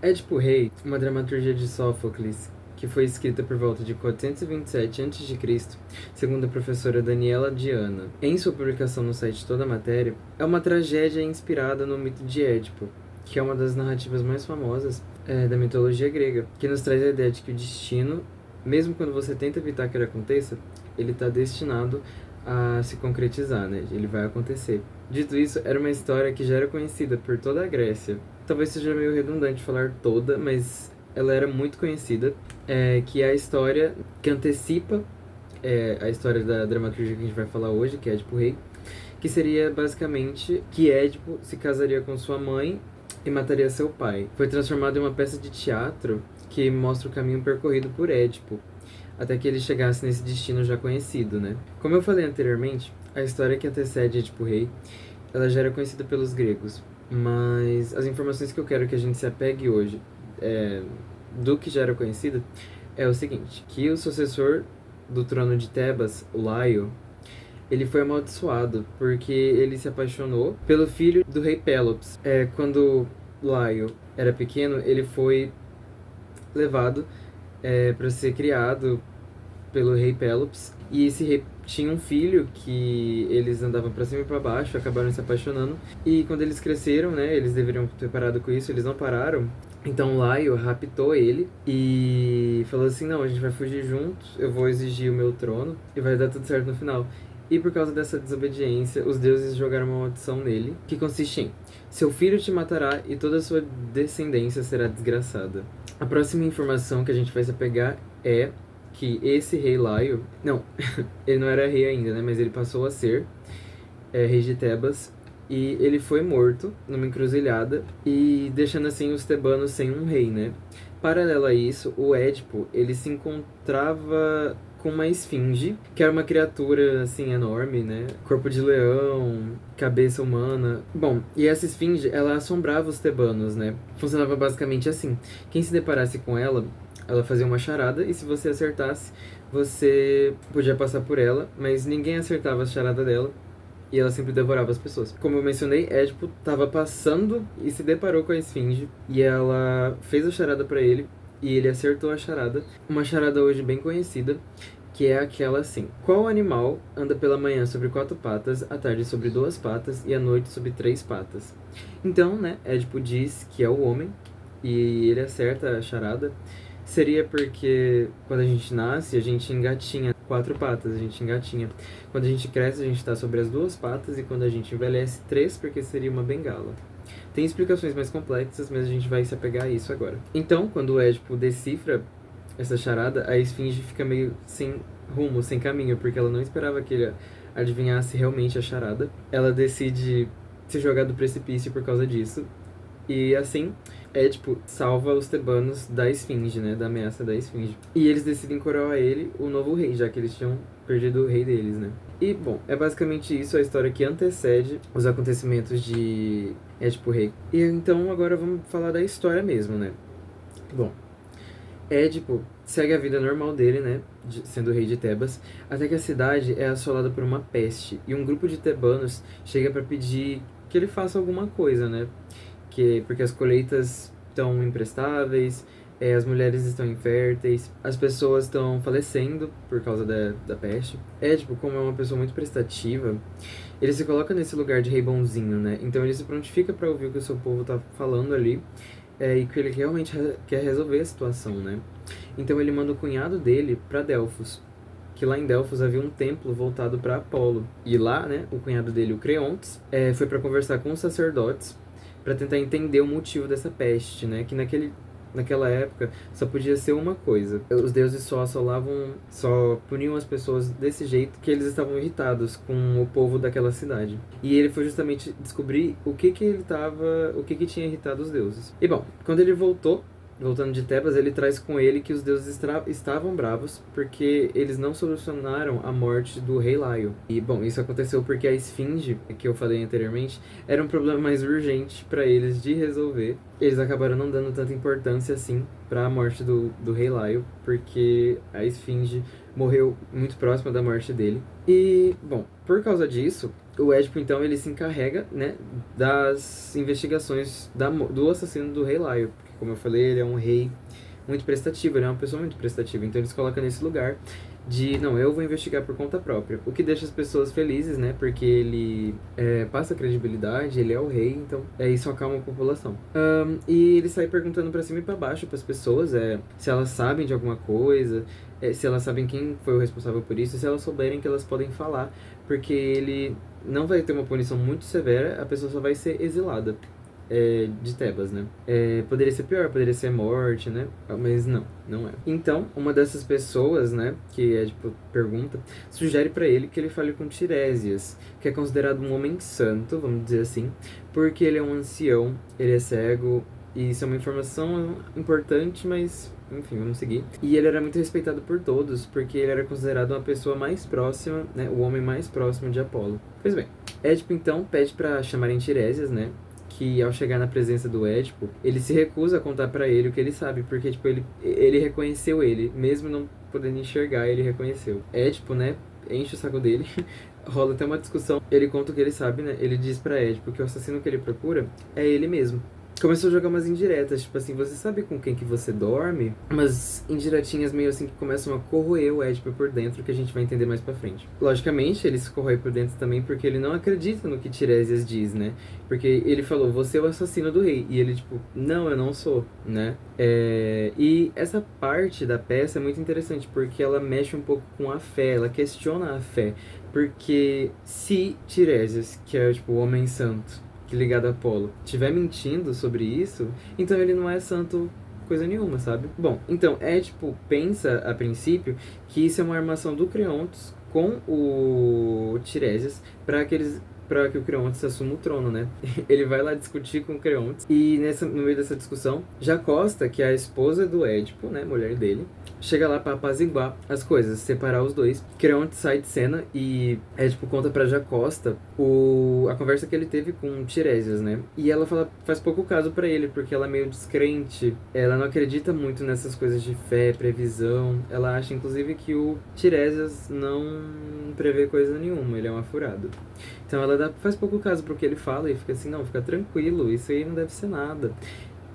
Édipo Rei, uma dramaturgia de Sófocles, que foi escrita por volta de 427 a.C., segundo a professora Daniela Diana. Em sua publicação no site Toda a Matéria, é uma tragédia inspirada no mito de Édipo, que é uma das narrativas mais famosas da mitologia grega, que nos traz a ideia de que o destino, mesmo quando você tenta evitar que ele aconteça, ele está destinado a se concretizar, né? Ele vai acontecer. Dito isso, era uma história que já era conhecida por toda a Grécia. Talvez seja meio redundante falar toda, mas ela era muito conhecida, que é a história que antecipa a história da dramaturgia que a gente vai falar hoje, que é Édipo Rei, que seria basicamente que Édipo se casaria com sua mãe e mataria seu pai. Foi transformado em uma peça de teatro que mostra o caminho percorrido por Édipo, até que ele chegasse nesse destino já conhecido, né? Como eu falei anteriormente, a história que antecede Édipo Rei, ela já era conhecida pelos gregos, mas as informações que eu quero que a gente se apegue hoje do que já era conhecido é o seguinte, que o sucessor do trono de Tebas, Laio, ele foi amaldiçoado porque ele se apaixonou pelo filho do rei Pélops. Quando Laio era pequeno, ele foi levado para ser criado pelo rei Pélops. E esse rei tinha um filho que eles andavam pra cima e pra baixo, acabaram se apaixonando. E quando eles cresceram, né, eles deveriam ter parado com isso, eles não pararam. Então Laio raptou ele e falou assim, não, a gente vai fugir juntos, eu vou exigir o meu trono e vai dar tudo certo no final. E por causa dessa desobediência, os deuses jogaram uma maldição nele, que consiste em: seu filho te matará e toda a sua descendência será desgraçada. A próxima informação que a gente vai se apegar é que esse rei Laio... Não, ele não era rei ainda, né? Mas ele passou a ser rei de Tebas. E ele foi morto numa encruzilhada, e deixando assim os tebanos sem um rei, né? Paralelo a isso, o Édipo, ele se encontrava com uma esfinge, que era uma criatura assim enorme, né? Corpo de leão, cabeça humana. Bom, e essa esfinge, ela assombrava os tebanos, né? Funcionava basicamente assim: quem se deparasse com ela fazia uma charada, e se você acertasse, você podia passar por ela, mas ninguém acertava a charada dela, e ela sempre devorava as pessoas. Como eu mencionei, Édipo estava passando e se deparou com a esfinge, e ela fez a charada para ele, e ele acertou a charada. Uma charada hoje bem conhecida, que é aquela assim: qual animal anda pela manhã sobre 4 patas, à tarde sobre 2 patas e à noite sobre 3 patas? Então, né, Édipo diz que é o homem, e ele acerta a charada. Seria porque quando a gente nasce, a gente engatinha 4 patas, a gente engatinha. Quando a gente cresce, a gente está sobre as 2 patas, e quando a gente envelhece, 3, porque seria uma bengala. Tem explicações mais complexas, mas a gente vai se apegar a isso agora. Então, quando o Édipo decifra essa charada, a esfinge fica meio sem rumo, sem caminho, porque ela não esperava que ele adivinhasse realmente a charada. Ela decide se jogar do precipício por causa disso, e assim, Édipo salva os tebanos da esfinge, né? Da ameaça da esfinge. E eles decidem coroar ele o novo rei, já que eles tinham perdido o rei deles, né? E, bom, é basicamente isso a história que antecede os acontecimentos de Édipo Rei. E então agora vamos falar da história mesmo, né? Bom, Édipo segue a vida normal dele, né? Sendo rei de Tebas, até que a cidade é assolada por uma peste, e um grupo de tebanos chega para pedir que ele faça alguma coisa, né? Porque as colheitas estão imprestáveis, as mulheres estão inférteis, as pessoas estão falecendo por causa da peste. Édipo, como é uma pessoa muito prestativa, ele se coloca nesse lugar de rei bonzinho, né? Então ele se prontifica para ouvir o que o seu povo tá falando ali, e que ele realmente quer resolver a situação, né? Então ele manda o cunhado dele para Delfos, que lá em Delfos havia um templo voltado para Apolo. E lá, né, o cunhado dele, o Creontes, foi para conversar com os sacerdotes para tentar entender o motivo dessa peste, né? Que naquela época só podia ser uma coisa: os deuses só puniam as pessoas desse jeito, que eles estavam irritados com o povo daquela cidade. E ele foi justamente descobrir o que tinha irritado os deuses. E bom, quando ele voltando de Tebas, ele traz com ele que os deuses estavam bravos porque eles não solucionaram a morte do rei Laio. E, bom, isso aconteceu porque a esfinge, que eu falei anteriormente, era um problema mais urgente para eles de resolver. Eles acabaram não dando tanta importância assim para a morte do rei Laio, porque a esfinge morreu muito próxima da morte dele. E, bom, por causa disso, o Édipo, então, ele se encarrega, né, das investigações do assassino do rei Laio. Porque, como eu falei, ele é um rei muito prestativo, ele é uma pessoa muito prestativa. Então, eles colocam nesse lugar de, não, eu vou investigar por conta própria. O que deixa as pessoas felizes, né, porque ele passa credibilidade, ele é o rei, então isso acalma a população. E ele sai perguntando pra cima e pra baixo pras pessoas se elas sabem de alguma coisa, se elas sabem quem foi o responsável por isso, se elas souberem que elas podem falar, porque ele não vai ter uma punição muito severa, a pessoa só vai ser exilada de Tebas, né? Poderia ser pior, poderia ser morte, né? Mas não é. Então, uma dessas pessoas, né, que Édipo pergunta, sugere pra ele que ele fale com Tiresias, que é considerado um homem santo, vamos dizer assim, porque ele é um ancião, ele é cego, e isso é uma informação importante, mas enfim, vamos seguir. E ele era muito respeitado por todos, porque ele era considerado uma pessoa mais próxima, né, o homem mais próximo de Apolo. Pois bem, Édipo então pede pra chamarem Tiresias, né, que ao chegar na presença do Édipo, ele se recusa a contar pra ele o que ele sabe, porque tipo, ele reconheceu ele, mesmo não podendo enxergar, ele reconheceu. Édipo, né, enche o saco dele, rola até uma discussão, ele conta o que ele sabe, né, ele diz pra Édipo que o assassino que ele procura é ele mesmo. Começou a jogar umas indiretas, tipo assim, você sabe com quem que você dorme? Umas indiretinhas meio assim que começam a corroer o Édipo por dentro, que a gente vai entender mais pra frente. Logicamente, ele se corrói por dentro também porque ele não acredita no que Tiresias diz, né? Porque ele falou, você é o assassino do rei. E ele, tipo, não, eu não sou, né? E essa parte da peça é muito interessante, porque ela mexe um pouco com a fé, ela questiona a fé. Porque se Tiresias, que é, tipo, o homem santo, que ligado a Apolo, estiver mentindo sobre isso, então ele não é santo coisa nenhuma, sabe? Bom, então, Édipo pensa, a princípio, que isso é uma armação do Creontes com o Tiresias para que o Creontes assuma o trono, né? Ele vai lá discutir com o Creontes e no meio dessa discussão, Jacosta, que é a esposa do Édipo, né, mulher dele, chega lá pra apaziguar as coisas, separar os dois. Creonte sai de cena e Édipo conta pra Jacosta a conversa que ele teve com Tiresias, né? E ela faz pouco caso pra ele, porque ela é meio descrente, ela não acredita muito nessas coisas de fé, previsão. Ela acha, inclusive, que o Tiresias não prevê coisa nenhuma, ele é uma furada. Então ela faz pouco caso pro que ele fala e fica assim, não, fica tranquilo, isso aí não deve ser nada.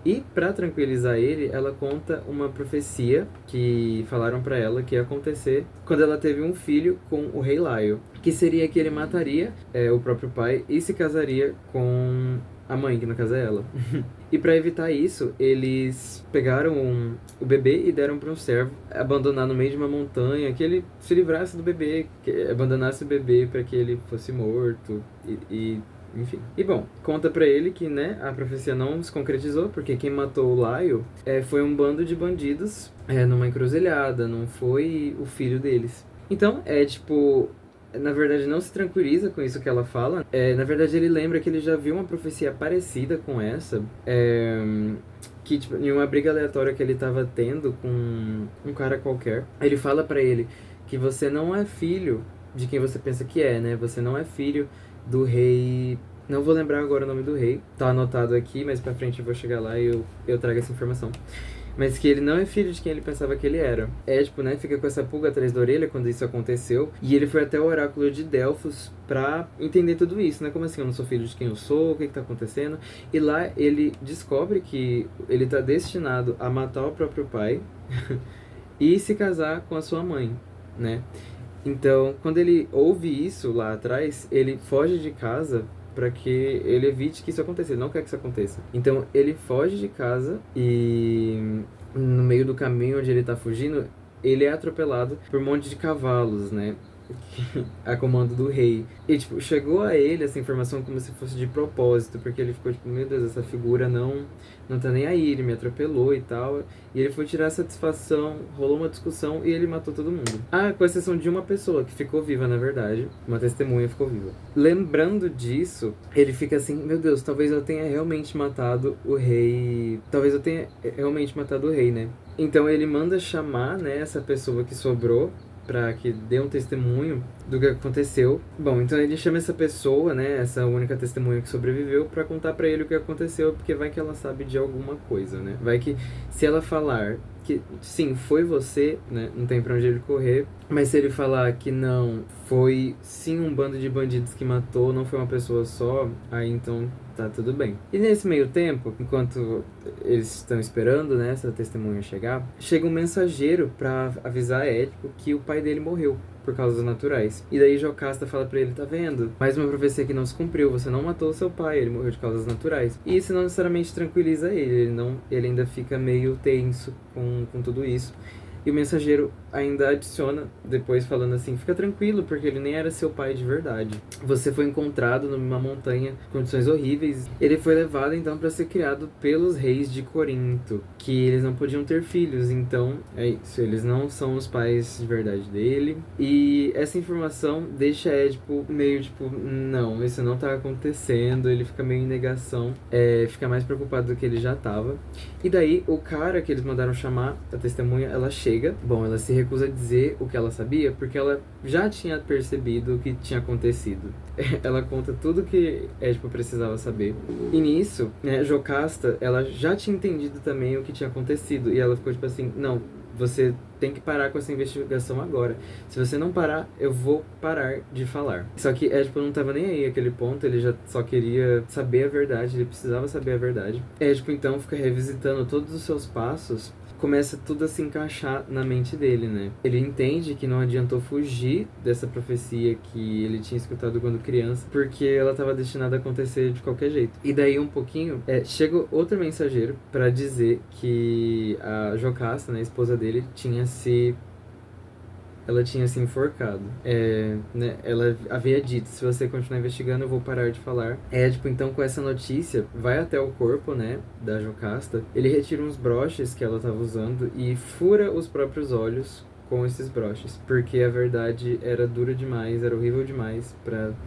E pra tranquilizar ele, ela conta uma profecia que falaram pra ela que ia acontecer quando ela teve um filho com o rei Laio, que seria que ele mataria o próprio pai e se casaria com a mãe, que no caso é ela. E pra evitar isso, eles pegaram o bebê e deram pra um servo abandonar no meio de uma montanha, que ele se livrasse do bebê, que abandonasse o bebê pra que ele fosse morto enfim. E bom, conta pra ele que, né, a profecia não se concretizou, porque quem matou o Laio foi um bando de bandidos numa encruzilhada, não foi o filho deles. Então, na verdade, não se tranquiliza com isso que ela fala. Na verdade, ele lembra que ele já viu uma profecia parecida com essa, que, tipo, em uma briga aleatória que ele tava tendo com um cara qualquer. Ele fala pra ele que você não é filho de quem você pensa que é, né? Você não é filho do rei... Não vou lembrar agora o nome do rei. Tá anotado aqui, mas pra frente eu vou chegar lá e eu trago essa informação. Mas que ele não é filho de quem ele pensava que ele era. Édipo, né, fica com essa pulga atrás da orelha quando isso aconteceu. E ele foi até o oráculo de Delfos pra entender tudo isso, né? Como assim, eu não sou filho de quem eu sou? O que tá acontecendo? E lá ele descobre que ele tá destinado a matar o próprio pai e se casar com a sua mãe, né? Então, quando ele ouve isso lá atrás, ele foge de casa para que ele evite que isso aconteça. Ele não quer que isso aconteça. Então, ele foge de casa e no meio do caminho onde ele tá fugindo, ele é atropelado por um monte de cavalos, né? A comando do rei. E, tipo, chegou a ele essa informação como se fosse de propósito, porque ele ficou tipo, meu Deus, essa figura não tá nem aí, ele me atropelou e tal. E ele foi tirar satisfação, rolou uma discussão e ele matou todo mundo. Ah, com exceção de uma pessoa que ficou viva, na verdade. Uma testemunha ficou viva. Lembrando disso, ele fica assim, meu Deus, talvez eu tenha realmente matado o rei. Talvez eu tenha realmente matado o rei, né? Então ele manda chamar, né, essa pessoa que sobrou para que dê um testemunho do que aconteceu. Bom, então ele chama essa pessoa, né, essa única testemunha que sobreviveu, para contar para ele o que aconteceu, porque vai que ela sabe de alguma coisa, né? Vai que se ela falar que sim, foi você, né, não tem pra onde ele correr, mas se ele falar que não, foi sim um bando de bandidos que matou, não foi uma pessoa só, aí então tá tudo bem. E nesse meio tempo, enquanto eles estão esperando, né, essa testemunha chegar, chega um mensageiro pra avisar Édipo que o pai dele morreu por causas naturais. E daí Jocasta fala pra ele, tá vendo? Mais uma profecia que não se cumpriu, você não matou seu pai, ele morreu de causas naturais. E isso não necessariamente tranquiliza ele ainda fica meio tenso com tudo isso. E o mensageiro ainda adiciona, depois falando assim, fica tranquilo, porque ele nem era seu pai de verdade. Você foi encontrado numa montanha, condições horríveis. Ele foi levado então para ser criado pelos reis de Corinto, que eles não podiam ter filhos, então é isso, eles não são os pais de verdade dele. E essa informação deixa Édipo meio tipo, não, isso não tá acontecendo, ele fica meio em negação, fica mais preocupado do que ele já tava. E daí, o cara que eles mandaram chamar, a testemunha, ela chega. Bom, ela se recusa a dizer o que ela sabia, porque ela já tinha percebido o que tinha acontecido. Ela conta tudo que Édipo precisava saber. E nisso, né, Jocasta, ela já tinha entendido também o que tinha acontecido. E ela ficou tipo assim, não, você tem que parar com essa investigação agora. Se você não parar, eu vou parar de falar. Só que Édipo não tava nem aí àquele ponto, ele já só queria saber a verdade, ele precisava saber a verdade. Édipo então fica revisitando todos os seus passos, começa tudo a se encaixar na mente dele, né? Ele entende que não adiantou fugir dessa profecia que ele tinha escutado quando criança, porque ela estava destinada a acontecer de qualquer jeito. E daí um pouquinho, chega outro mensageiro para dizer que a Jocasta, né, a esposa dele, ela tinha se enforcado. Né, ela havia dito, se você continuar investigando, eu vou parar de falar. Édipo, então, com essa notícia, vai até o corpo, né, da Jocasta. Ele retira uns broches que ela estava usando e fura os próprios olhos com esses broches, porque a verdade era dura demais, era horrível demais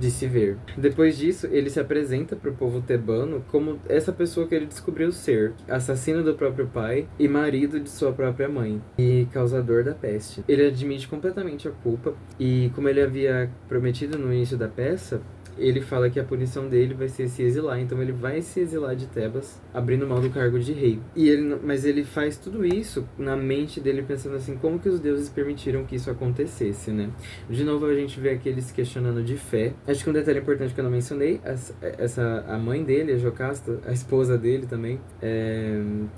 de se ver. Depois disso, ele se apresenta pro povo tebano como essa pessoa que ele descobriu ser, assassino do próprio pai e marido de sua própria mãe, e causador da peste. Ele admite completamente a culpa, e como ele havia prometido no início da peça, ele fala que a punição dele vai ser se exilar, então ele vai se exilar de Tebas, abrindo mão do cargo de rei. Mas ele faz tudo isso na mente dele pensando assim, como que os deuses permitiram que isso acontecesse, né? De novo a gente vê aqueles questionando de fé. Acho que um detalhe importante que eu não mencionei, a mãe dele, a Jocasta, a esposa dele também,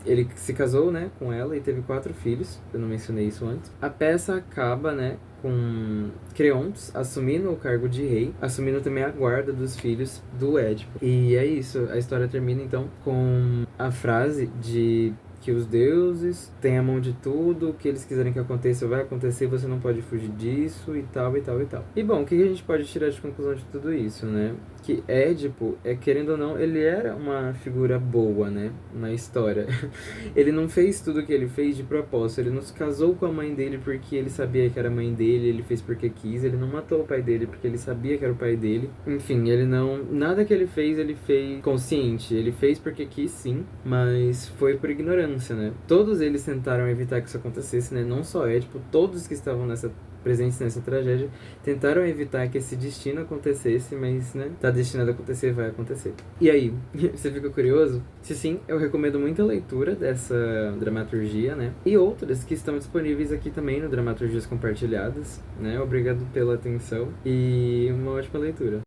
ele se casou, né, com ela e teve 4 filhos, eu não mencionei isso antes. A peça acaba, né, com Creontes assumindo o cargo de rei, assumindo também a guarda dos filhos do Édipo. E é isso, a história termina então com a frase de que os deuses têm a mão de tudo, o que eles quiserem que aconteça vai acontecer, você não pode fugir disso, e tal, e tal, e tal. E bom, o que a gente pode tirar de conclusão de tudo isso, né? Que Édipo, querendo ou não, ele era uma figura boa, né, na história. Ele não fez tudo o que ele fez de propósito, ele não se casou com a mãe dele porque ele sabia que era a mãe dele, ele fez porque quis, ele não matou o pai dele porque ele sabia que era o pai dele. Enfim, nada que ele fez consciente, ele fez porque quis sim, mas foi por ignorância, né. Todos eles tentaram evitar que isso acontecesse, né, não só Édipo, todos que estavam presentes nessa tragédia, tentaram evitar que esse destino acontecesse, mas, né, tá destinado a acontecer, vai acontecer. E aí, você fica curioso? Se sim, eu recomendo muito a leitura dessa dramaturgia, né, e outras que estão disponíveis aqui também no Dramaturgias Compartilhadas, né, obrigado pela atenção e uma ótima leitura.